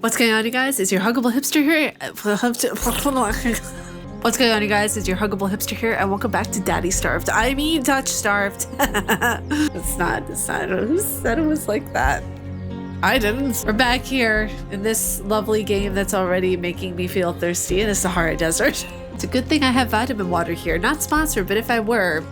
What's going on, you guys? It's your huggable hipster here. What's going on, you guys? It's your huggable hipster here, and welcome back to Daddy Starved. I mean, Touchstarved. It's not. Who said it was like that? I didn't. We're back here in this lovely game that's already making me feel thirsty in the Sahara Desert. It's a good thing I have vitamin water here. Not sponsored, but if I were,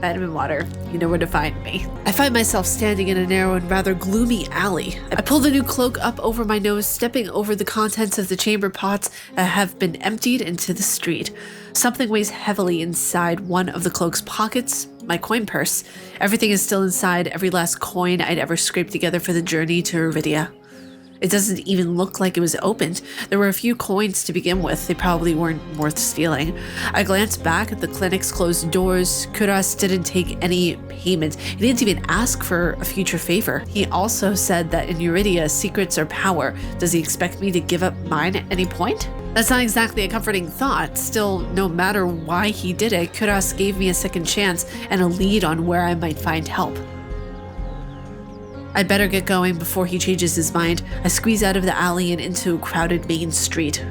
vitamin water, you know where to find me. I find myself standing in a narrow and rather gloomy alley. I pull the new cloak up over my nose, stepping over the contents of the chamber pots that have been emptied into the street. Something weighs heavily inside one of the cloak's pockets, my coin purse. Everything is still inside, every last coin I'd ever scraped together for the journey to Iridia. It doesn't even look like it was opened. There were a few coins to begin with. They probably weren't worth stealing. I glanced back at the clinic's closed doors. Kuras didn't take any payment. He didn't even ask for a future favor. He also said that in Iridia, secrets are power. Does he expect me to give up mine at any point? That's not exactly a comforting thought. Still, no matter why he did it, Kuras gave me a second chance and a lead on where I might find help. I'd better get going before he changes his mind. I squeeze out of the alley and into a crowded main street.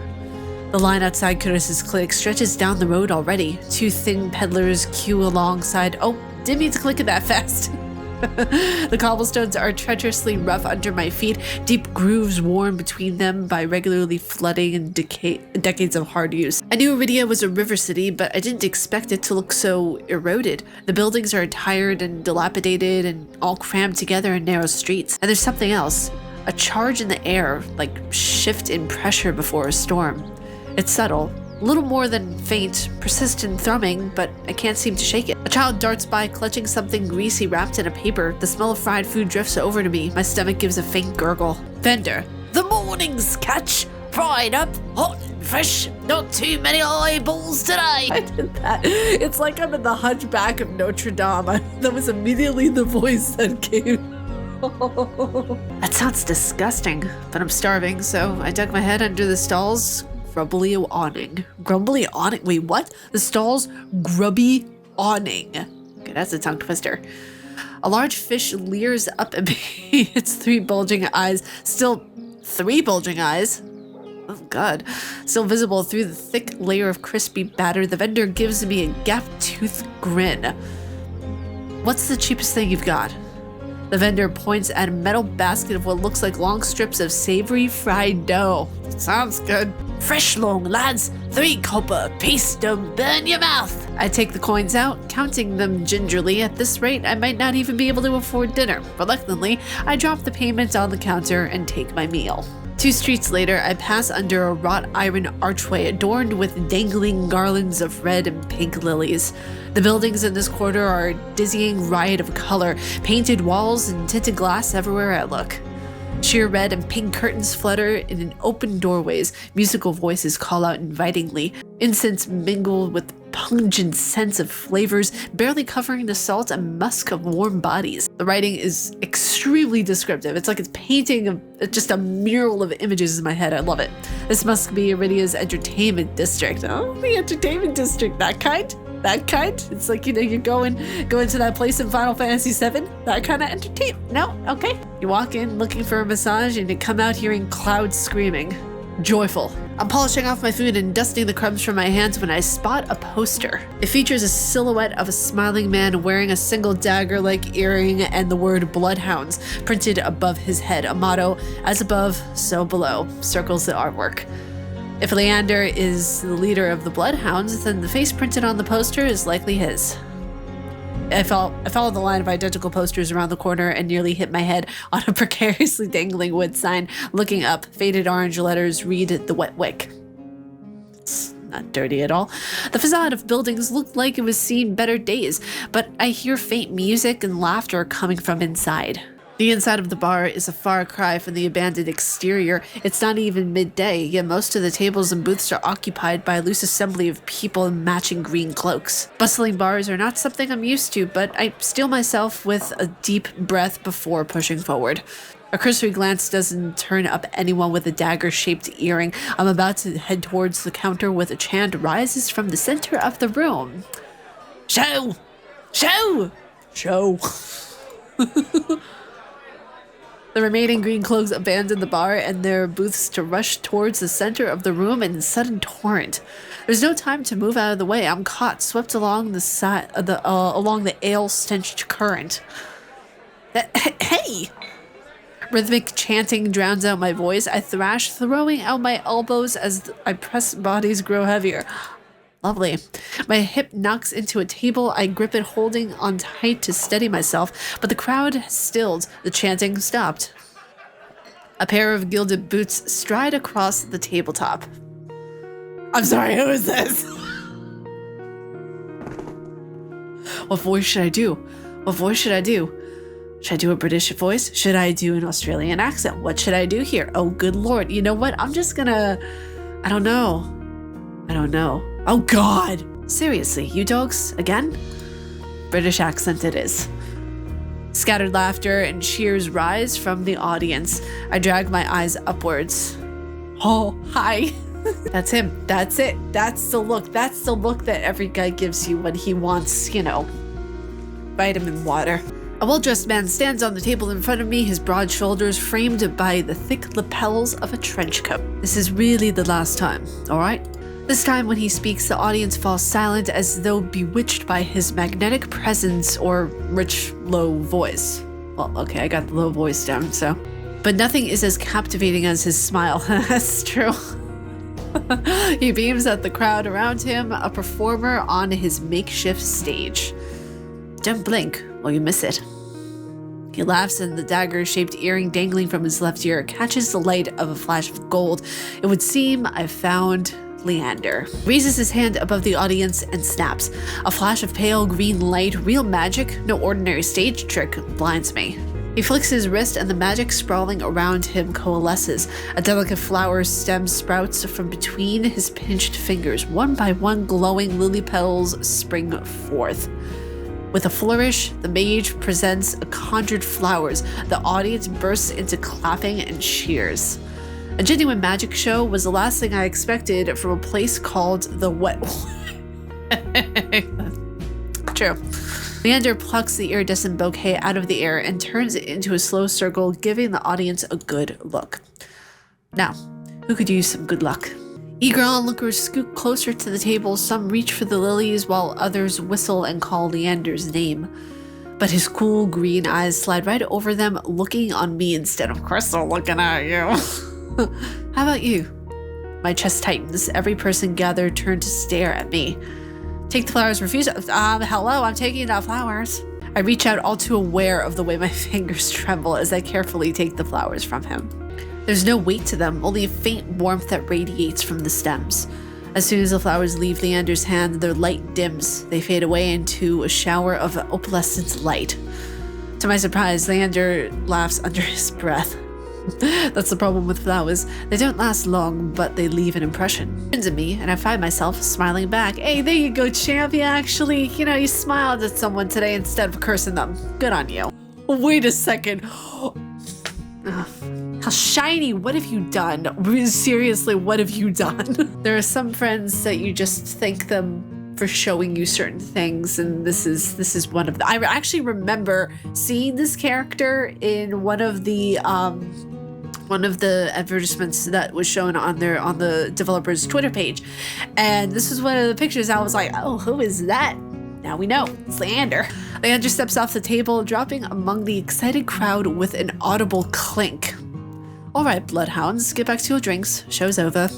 The line outside Kuras's clinic stretches down the road already. Two thin peddlers queue alongside. Oh, didn't mean to click it that fast. The cobblestones are treacherously rough under my feet, deep grooves worn between them by regularly flooding and decades of hard use. I knew Iridia was a river city, but I didn't expect it to look so eroded. The buildings are tired and dilapidated and all crammed together in narrow streets. And there's something else, a charge in the air, like shift in pressure before a storm. It's subtle. A little more than faint, persistent thrumming, but I can't seem to shake it. A child darts by, clutching something greasy wrapped in a paper. The smell of fried food drifts over to me. My stomach gives a faint gurgle. Vendor. The morning's catch. Fried up, hot and fresh. Not too many eyeballs today. I did that. It's like I'm in the Hunchback of Notre Dame. That was immediately the voice that came. That sounds disgusting, but I'm starving, so I dug my head under the stall's grumbly awning. Grumbly awning? Wait, what? The stall's grubby awning. Okay, that's a tongue twister. A large fish leers up at me. Its three bulging eyes. Still three bulging eyes. Oh god. Still visible through the thick layer of crispy batter. The vendor gives me a gap-toothed grin. What's the cheapest thing you've got? The vendor points at a metal basket of what looks like long strips of savory fried dough. Sounds good. Fresh long, lads. 3 copper apiece, don't burn your mouth. I take the coins out, counting them gingerly. At this rate, I might not even be able to afford dinner. Reluctantly, I drop the payment on the counter and take my meal. 2 streets later, I pass under a wrought iron archway adorned with dangling garlands of red and pink lilies. The buildings in this quarter are a dizzying riot of color, painted walls and tinted glass everywhere I look. Sheer red and pink curtains flutter in open doorways. Musical voices call out invitingly. Incense mingled with pungent scents of flavors, barely covering the salt and musk of warm bodies. The writing is extremely descriptive. It's like it's painting just a mural of images in my head. I love it. This must be Iridia's entertainment district. Oh, the entertainment district. That kind? That kind? It's like, you know, you're going to that place in Final Fantasy VII? That kind of entertainment? No? Okay. You walk in looking for a massage and you come out hearing clouds screaming. Joyful. I'm polishing off my food and dusting the crumbs from my hands when I spot a poster. It features a silhouette of a smiling man wearing a single dagger-like earring and the word Bloodhounds printed above his head. A motto, as above, so below, circles the artwork. If Leander is the leader of the Bloodhounds, then the face printed on the poster is likely his. I followed the line of identical posters around the corner and nearly hit my head on a precariously dangling wood sign. Looking up, faded orange letters read The Wet Wick. It's not dirty at all. The facade of buildings looked like it was seen better days, but I hear faint music and laughter coming from inside. The inside of the bar is a far cry from the abandoned exterior. It's not even midday, yet most of the tables and booths are occupied by a loose assembly of people in matching green cloaks. Bustling bars are not something I'm used to, but I steel myself with a deep breath before pushing forward. A cursory glance doesn't turn up anyone with a dagger-shaped earring. I'm about to head towards the counter when a chant rises from the center of the room. Show! Show! Show! The remaining green cloaks abandon the bar and their booths to rush towards the center of the room in sudden torrent. There's no time to move out of the way. I'm caught, swept along along the ale-stenched current. Hey! Rhythmic chanting drowns out my voice. I thrash, throwing out my elbows as I press bodies grow heavier. Lovely. My hip knocks into a table. I grip it, holding on tight to steady myself, but the crowd has stilled. The chanting stopped. A pair of gilded boots stride across the tabletop. I'm sorry, who is this? What voice should I do? What voice should I do? Should I do a British voice? Should I do an Australian accent? What should I do here? Oh, good Lord. You know what? I'm just gonna... I don't know. Oh, God. Seriously, you dogs? Again? British accent it is. Scattered laughter and cheers rise from the audience. I drag my eyes upwards. Oh, hi. That's him. That's it. That's the look. That's the look that every guy gives you when he wants, you know, vitamin water. A well-dressed man stands on the table in front of me, his broad shoulders framed by the thick lapels of a trench coat. This is really the last time, all right? This time when he speaks, the audience falls silent as though bewitched by his magnetic presence or rich, low voice. Well, okay, I got the low voice down, so. But nothing is as captivating as his smile. That's true. He beams at the crowd around him, a performer on his makeshift stage. Don't blink or you miss it. He laughs, and the dagger-shaped earring dangling from his left ear catches the light of a flash of gold. It would seem I've found Leander. Raises his hand above the audience and snaps. A flash of pale green light, real magic, no ordinary stage trick, blinds me. He flicks his wrist and the magic sprawling around him coalesces. A delicate flower stem sprouts from between his pinched fingers. One by one, glowing lily petals spring forth. With a flourish, the mage presents a conjured flowers. The audience bursts into clapping and cheers. A genuine magic show was the last thing I expected from a place called the Wet. True. Leander plucks the iridescent bouquet out of the air and turns it into a slow circle, giving the audience a good look. Now, who could use some good luck? Eager onlookers scoot closer to the table. Some reach for the lilies while others whistle and call Leander's name. But his cool green eyes slide right over them, looking on me instead of Crystal looking at you. How about you? My chest tightens. Every person gathered turned to stare at me. Take the flowers, refuse. Hello, I'm taking the flowers. I reach out, all too aware of the way my fingers tremble as I carefully take the flowers from him. There's no weight to them, only a faint warmth that radiates from the stems. As soon as the flowers leave Leander's hand, their light dims. They fade away into a shower of opalescent light. To my surprise, Leander laughs under his breath. That's the problem with flowers. They don't last long, but they leave an impression. Turns at me, and I find myself smiling back. Hey, there you go, champ. You actually, you smiled at someone today instead of cursing them. Good on you. Wait a second. How shiny, what have you done? Seriously, what have you done? There are some friends that you just thank them for showing you certain things, and this is one of them. I actually remember seeing this character in one of the advertisements that was shown on the developer's Twitter page, and this was one of the pictures. I was like, oh, who is that? Now we know, it's Leander. Leander steps off the table, dropping among the excited crowd with an audible clink. All right, bloodhounds, get back to your drinks. Show's over.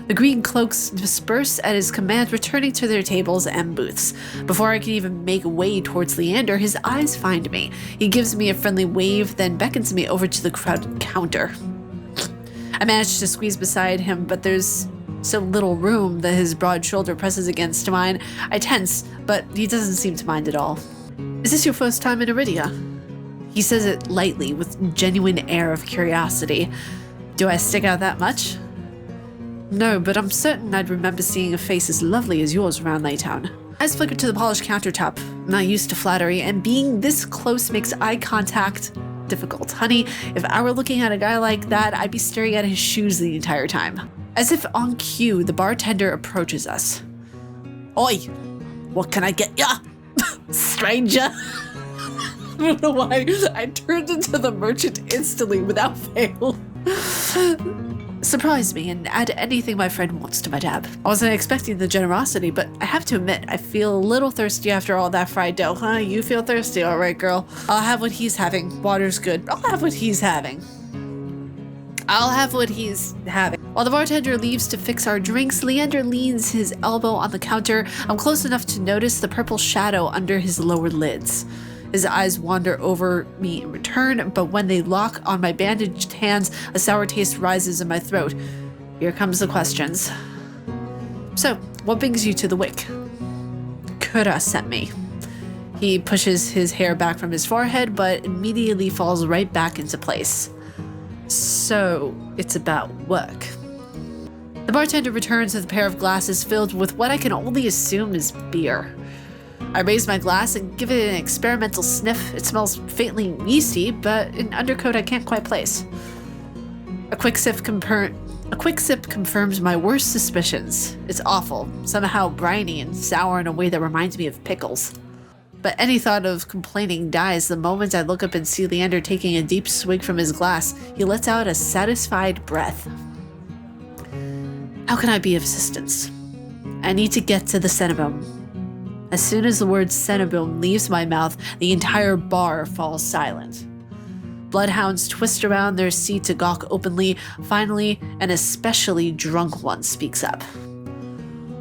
The green cloaks disperse at his command, returning to their tables and booths. Before I can even make way towards Leander, his eyes find me. He gives me a friendly wave, then beckons me over to the crowded counter. I manage to squeeze beside him, but there's so little room that his broad shoulder presses against mine. I tense, but he doesn't seem to mind at all. Is this your first time in Iridia? He says it lightly, with genuine air of curiosity. Do I stick out that much? No, but I'm certain I'd remember seeing a face as lovely as yours around Laytown. Eyes flicker to the polished countertop. I'm not used to flattery, and being this close makes eye contact difficult. Honey, if I were looking at a guy like that, I'd be staring at his shoes the entire time. As if on cue, the bartender approaches us. Oi, what can I get ya? Stranger. don't know why. I turned into the merchant instantly without fail. Surprise me and add anything my friend wants to my tab. I wasn't expecting the generosity, but I have to admit, I feel a little thirsty after all that fried dough, huh? You feel thirsty, all right, girl. I'll have what he's having. Water's good. I'll have what he's having. I'll have what he's having. While the bartender leaves to fix our drinks, Leander leans his elbow on the counter. I'm close enough to notice the purple shadow under his lower lids. His eyes wander over me in return, but when they lock on my bandaged hands, a sour taste rises in my throat. Here comes the questions. So, what brings you to the Wick? Kura sent me. He pushes his hair back from his forehead, but immediately falls right back into place. So, it's about work. The bartender returns with a pair of glasses filled with what I can only assume is beer. I raise my glass and give it an experimental sniff. It smells faintly yeasty, but an undercoat I can't quite place. A quick sip confirms my worst suspicions. It's awful, somehow briny and sour in a way that reminds me of pickles. But any thought of complaining dies the moment I look up and see Leander taking a deep swig from his glass. He lets out a satisfied breath. How can I be of assistance? I need to get to the Cenobome. As soon as the word Cenobome leaves my mouth, the entire bar falls silent. Bloodhounds twist around their seat to gawk openly. Finally, an especially drunk one speaks up.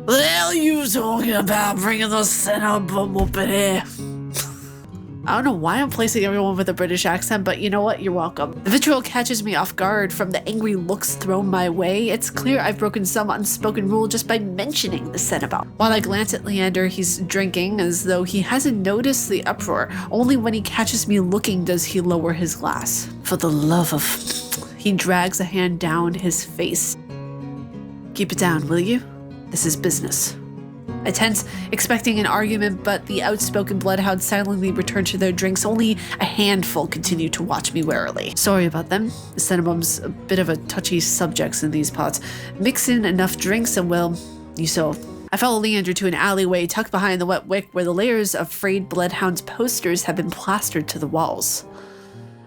What the hell are you talking about, bringing the Cenobome up in here? I don't know why I'm placing everyone with a British accent, but you know what? You're welcome. The vitriol catches me off guard from the angry looks thrown my way. It's clear I've broken some unspoken rule just by mentioning the Cenobome. While I glance at Leander, he's drinking as though he hasn't noticed the uproar. Only when he catches me looking does he lower his glass. For the love of... He drags a hand down his face. Keep it down, will you? This is business. I tense, expecting an argument, but the outspoken bloodhounds silently return to their drinks. Only a handful continue to watch me warily. Sorry about them. The Cenobome's a bit of a touchy subject in these parts. Mix in enough drinks and, well, you saw. I follow Leander to an alleyway tucked behind the wet wick where the layers of frayed bloodhounds posters have been plastered to the walls.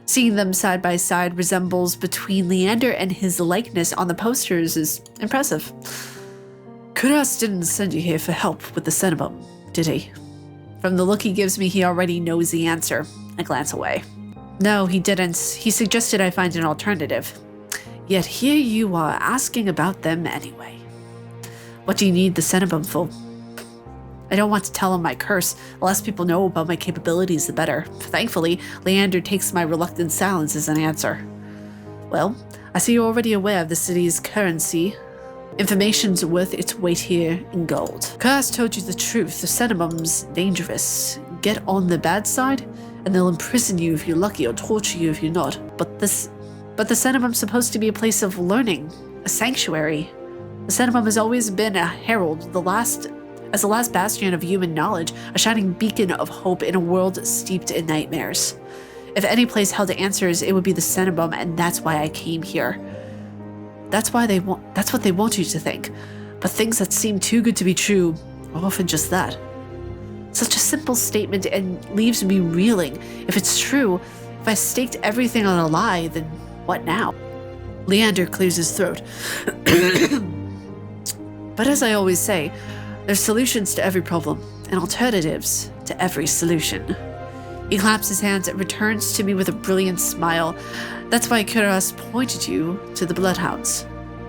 Seeing them side by side resembles between Leander and his likeness on the posters is impressive. Kuras didn't send you here for help with the Cenobome, did he? From the look he gives me, he already knows the answer. I glance away. No, he didn't. He suggested I find an alternative. Yet here you are asking about them anyway. What do you need the Cenobome for? I don't want to tell him my curse. The less people know about my capabilities, the better. Thankfully, Leander takes my reluctant silence as an answer. Well, I see you're already aware of the city's currency. Information's worth its weight here in gold. Kuras told you the truth. The Cenobome's dangerous. Get on the bad side, and they'll imprison you if you're lucky or torture you if you're not. But the Cenobome's supposed to be a place of learning, a sanctuary. The Cenobome has always been a herald, as the last bastion of human knowledge, a shining beacon of hope in a world steeped in nightmares. If any place held answers, it would be the Cenobome, and that's why I came here. That's what they want you to think. But things that seem too good to be true are often just that. Such a simple statement and leaves me reeling. If it's true, if I staked everything on a lie, then what now? Leander clears his throat. But as I always say, there's solutions to every problem and alternatives to every solution. He claps his hands and returns to me with a brilliant smile. That's why Kuras pointed you to the bloodhounds.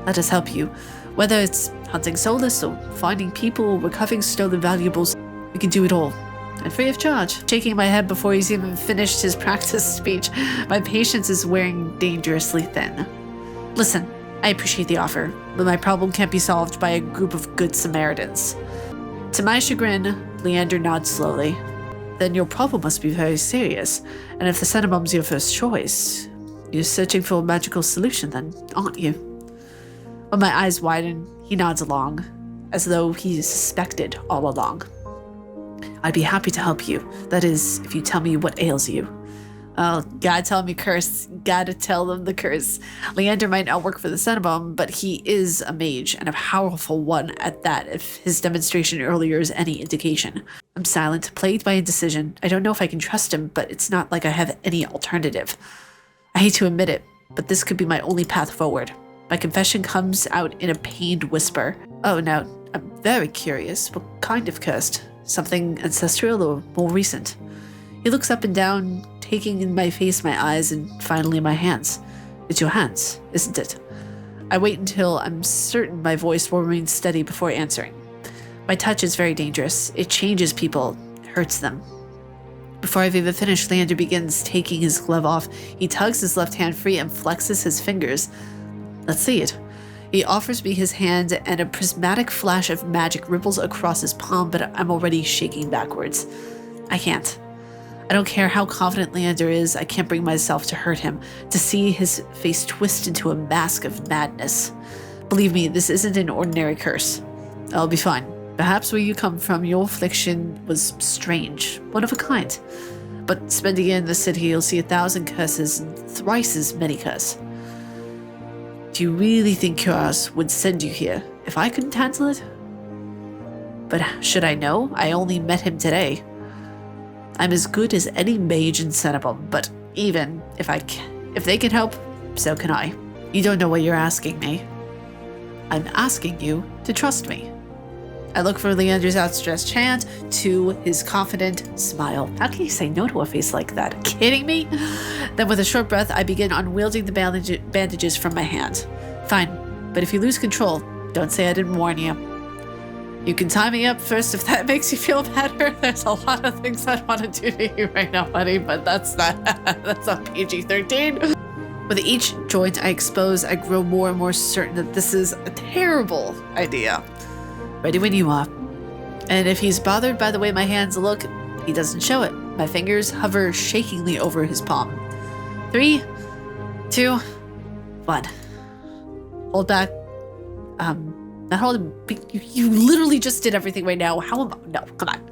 Let us help you. Whether it's hunting soulless or finding people or recovering stolen valuables, we can do it all. And free of charge. Shaking my head before he's even finished his practice speech, my patience is wearing dangerously thin. Listen, I appreciate the offer, but my problem can't be solved by a group of good Samaritans. To my chagrin, Leander nods slowly. Then your problem must be very serious, and if the Cenobome's your first choice, you're searching for a magical solution then, aren't you? When my eyes widen, he nods along, as though he suspected all along. I'd be happy to help you, that is, if you tell me what ails you. Oh, gotta tell me curse, gotta tell them the curse. Leander might not work for the Cenobome, but he is a mage, and a powerful one at that if his demonstration earlier is any indication. I'm silent, plagued by indecision. I don't know if I can trust him, but it's not like I have any alternative. I hate to admit it, but this could be my only path forward. My confession comes out in a pained whisper. Oh, now, I'm very curious. What kind of curse? Something ancestral or more recent? He looks up and down, taking in my face, my eyes, and finally my hands. It's your hands, isn't it? I wait until I'm certain my voice will remain steady before answering. My touch is very dangerous. It changes people, hurts them. Before I've even finished, Leander begins taking his glove off. He tugs his left hand free and flexes his fingers. Let's see it. He offers me his hand, and a prismatic flash of magic ripples across his palm, but I'm already shaking backwards. I can't. I don't care how confident Leander is, I can't bring myself to hurt him, to see his face twist into a mask of madness. Believe me, this isn't an ordinary curse. I'll be fine. Perhaps where you come from, your affliction was strange, one of a kind. But spending it in the city, you'll see 1,000 curses and thrice as many curse. Do you really think Kuras would send you here if I couldn't handle it? But should I know? I only met him today. I'm as good as any mage in Cenobum, but even if they can help, so can I. You don't know what you're asking me. I'm asking you to trust me. I look for Leander's outstretched hand to his confident smile. How can you say no to a face like that? Kidding me? Then with a short breath, I begin unwielding the bandages from my hand. Fine, but if you lose control, don't say I didn't warn you. You can tie me up first if that makes you feel better. There's a lot of things I want to do to you right now, buddy, but that's not PG-13. With each joint I expose, I grow more and more certain that this is a terrible idea. Ready when you are. And if he's bothered by the way my hands look, he doesn't show it. My fingers hover shakingly over his palm. 3, 2, 1. Hold back. Not holding. You literally just did everything right now. How am I? No, come on.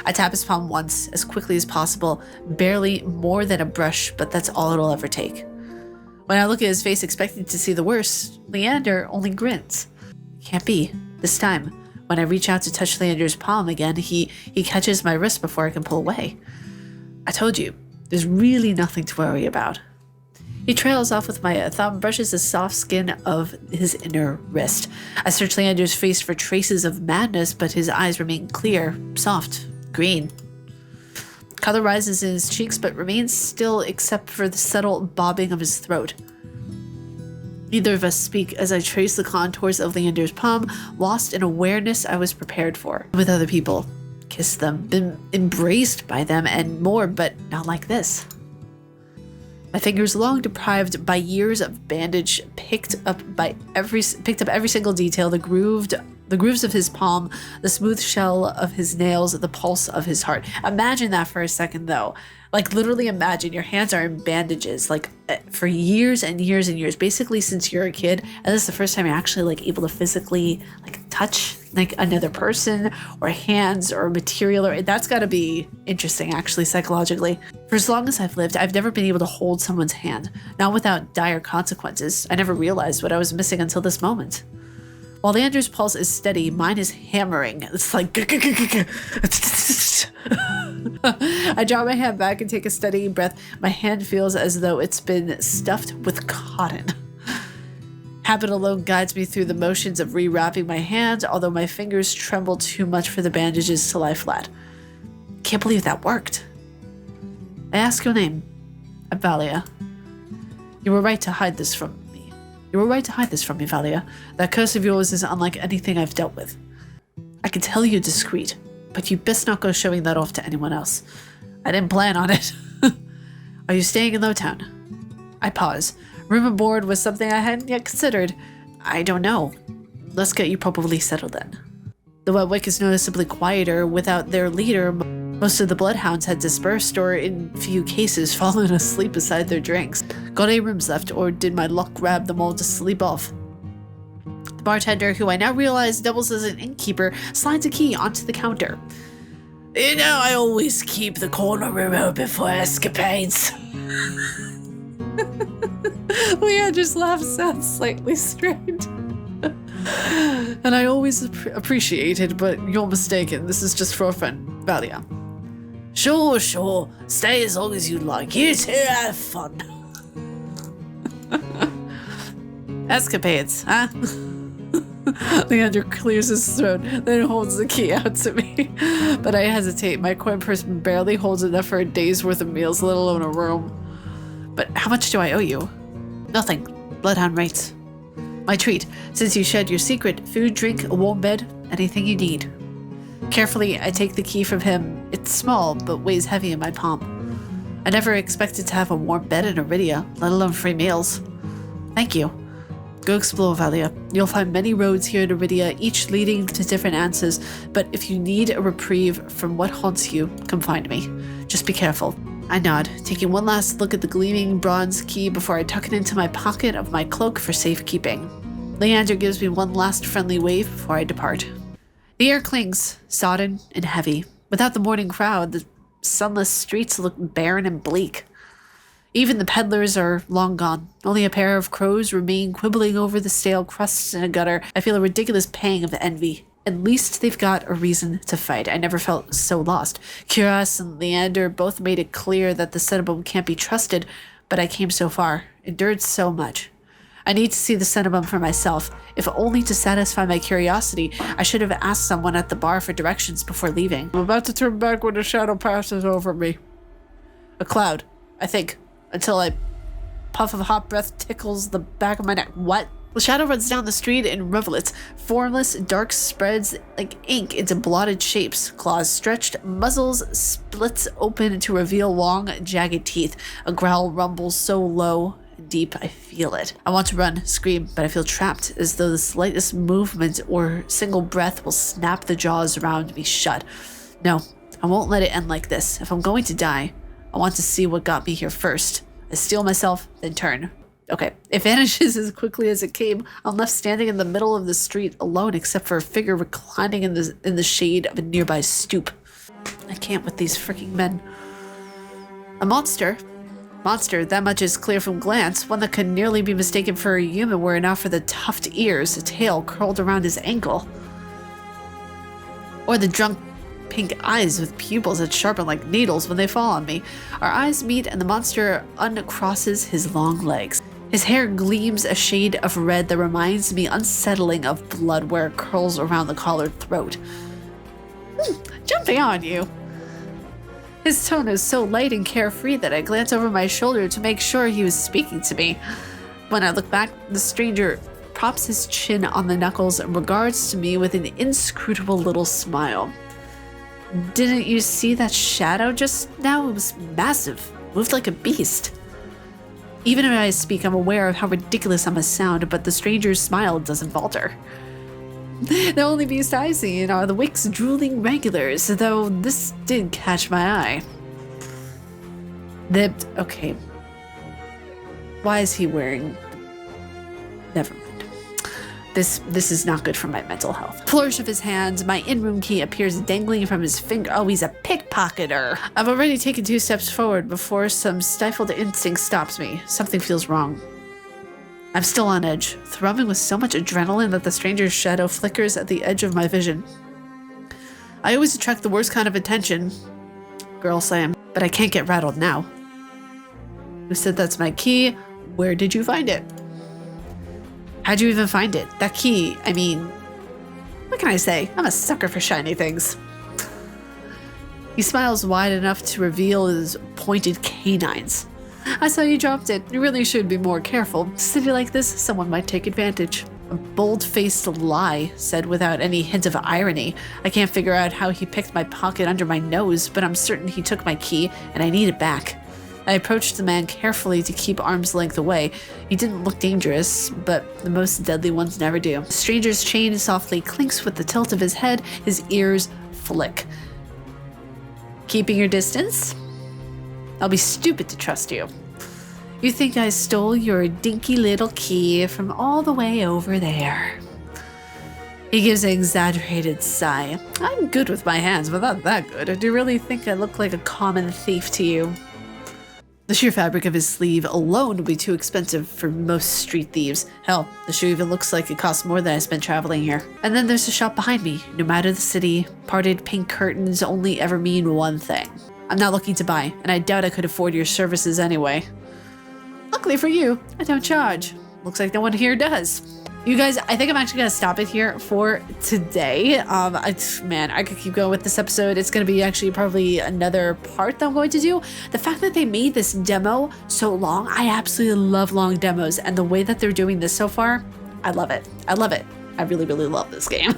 I tap his palm once, as quickly as possible, barely more than a brush, but that's all it'll ever take. When I look at his face expecting to see the worst, Leander only grins. Can't be. This time, when I reach out to touch Leander's palm again, he catches my wrist before I can pull away. I told you, there's really nothing to worry about. He trails off with my thumb, brushes the soft skin of his inner wrist. I search Leander's face for traces of madness, but his eyes remain clear, soft, green. Color rises in his cheeks, but remains still except for the subtle bobbing of his throat. Neither of us speak as I trace the contours of Leander's palm, lost in awareness I was prepared for. With other people, kissed them, been embraced by them, and more, but not like this. My fingers, long deprived by years of bandage, picked up every single detail, the grooves of his palm, the smooth shell of his nails, the pulse of his heart. Imagine that for a second, though. Like, literally imagine your hands are in bandages, like, for years and years and years, basically since you're a kid, and this is the first time you're actually, like, able to physically, like, touch, like, another person, or hands, or material, or that's gotta be interesting, actually, psychologically. For as long as I've lived, I've never been able to hold someone's hand, not without dire consequences. I never realized what I was missing until this moment. While Leander's pulse is steady, mine is hammering. It's like... I draw my hand back and take a steady breath. My hand feels as though it's been stuffed with cotton. Habit alone guides me through the motions of rewrapping my hand, although my fingers tremble too much for the bandages to lie flat. Can't believe that worked. I ask your name. I'm Valia. You were right to hide this from me. You were right to hide this from me, Valia. That curse of yours is unlike anything I've dealt with. I can tell you're discreet, but you best not go showing that off to anyone else. I didn't plan on it. Are you staying in Lowtown? I pause. Room and board was something I hadn't yet considered. I don't know. Let's get you properly settled then. The Wetwick is noticeably quieter without their leader. Most of the bloodhounds had dispersed or, in few cases, fallen asleep beside their drinks. Got any rooms left, or did my luck grab them all to sleep off? The bartender, who I now realize doubles as an innkeeper, slides a key onto the counter. You know, I always keep the corner room open for escapades. Leah just laughs, sounds slightly strange. And I always appreciate it, but you're mistaken. This is just for a friend, Valia. Sure, sure. Stay as long as you like. You two have fun. Escapades, huh? Leander clears his throat, then holds the key out to me. But I hesitate. My coin purse barely holds enough for a day's worth of meals, let alone a room. But how much do I owe you? Nothing. Bloodhound rates. My treat, since you shared your secret: food, drink, a warm bed, anything you need. Carefully, I take the key from him. It's small, but weighs heavy in my palm. I never expected to have a warm bed in Iridia, let alone free meals. Thank you. Go explore, Valia. You'll find many roads here in Iridia, each leading to different answers, but if you need a reprieve from what haunts you, come find me. Just be careful. I nod, taking one last look at the gleaming bronze key before I tuck it into my pocket of my cloak for safekeeping. Leander gives me one last friendly wave before I depart. The air clings, sodden and heavy. Without the morning crowd, the sunless streets look barren and bleak. Even the peddlers are long gone. Only a pair of crows remain quibbling over the stale crusts in a gutter. I feel a ridiculous pang of envy. At least they've got a reason to fight. I never felt so lost. Cuirass and Leander both made it clear that the Cinnabon can't be trusted, but I came so far, endured so much. I need to see the Cinnabon for myself, if only to satisfy my curiosity. I should have asked someone at the bar for directions before leaving. I'm about to turn back when a shadow passes over me. A cloud, I think, until a puff of hot breath tickles the back of my neck. What? The shadow runs down the street in rivulets, formless, dark spreads like ink into blotted shapes, claws stretched, muzzles splits open to reveal long, jagged teeth. A growl rumbles so low and deep, I feel it. I want to run, scream, but I feel trapped, as though the slightest movement or single breath will snap the jaws around me shut. No, I won't let it end like this. If I'm going to die, I want to see what got me here first. I steel myself, then turn. Okay, it vanishes as quickly as it came. I'm left standing in the middle of the street alone, except for a figure reclining in the shade of a nearby stoop. I can't with these freaking men. A monster. Monster, that much is clear from glance. One that could nearly be mistaken for a human were it not for the tufted ears, a tail curled around his ankle. Or the drunk pink eyes with pupils that sharpen like needles when they fall on me. Our eyes meet and the monster uncrosses his long legs. His hair gleams a shade of red that reminds me unsettling of blood where it curls around the collared throat. Jumping on you. His tone is so light and carefree that I glance over my shoulder to make sure he was speaking to me. When I look back, the stranger props his chin on the knuckles and regards to me with an inscrutable little smile. Didn't you see that shadow just now? It was massive, moved like a beast. Even if I speak, I'm aware of how ridiculous I must sound, but the stranger's smile doesn't falter. The only beast I see are the Wick's drooling regulars, though this did catch my eye. Okay. Why is he wearing... Never mind. This is not good for my mental health. Flourish of his hands, my in-room key appears dangling from his finger. Oh, he's a pickpocketer. I've already taken 2 steps forward before some stifled instinct stops me. Something feels wrong. I'm still on edge, throbbing with so much adrenaline that the stranger's shadow flickers at the edge of my vision. I always attract the worst kind of attention, girl slam, but I can't get rattled now. Who said that's my key? Where did you find it? How'd you even find it? That key, I mean, what can I say? I'm a sucker for shiny things. He smiles wide enough to reveal his pointed canines. I saw you dropped it. You really should be more careful. City like this, someone might take advantage. A bold-faced lie, said without any hint of irony. I can't figure out how he picked my pocket under my nose, but I'm certain he took my key, and I need it back. I approached the man carefully to keep arm's length away. He didn't look dangerous, but the most deadly ones never do. The stranger's chain softly clinks with the tilt of his head. His ears flick. Keeping your distance? I'll be stupid to trust you. You think I stole your dinky little key from all the way over there. He gives an exaggerated sigh. I'm good with my hands, but not that good. Do you really think I look like a common thief to you? The sheer fabric of his sleeve alone would be too expensive for most street thieves. Hell, the shoe even looks like it costs more than I spent traveling here. And then there's the shop behind me. No matter the city, parted pink curtains only ever mean one thing. I'm not looking to buy, and I doubt I could afford your services anyway. Luckily for you, I don't charge. Looks like no one here does. You guys, I think I'm actually gonna stop it here for today. Man, I could keep going with this episode. It's gonna be actually probably another part that I'm going to do. The fact that they made this demo so long, I absolutely love long demos, and the way that they're doing this so far, I love it. I love it. I really, really love this game.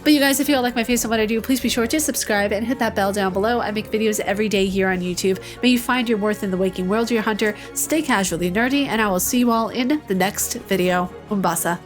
But you guys, if you all like my face and what I do, please be sure to subscribe and hit that bell down below. I make videos every day here on YouTube. May you find your worth in the waking world, your hunter. Stay casually nerdy, and I will see you all in the next video. Umbasa.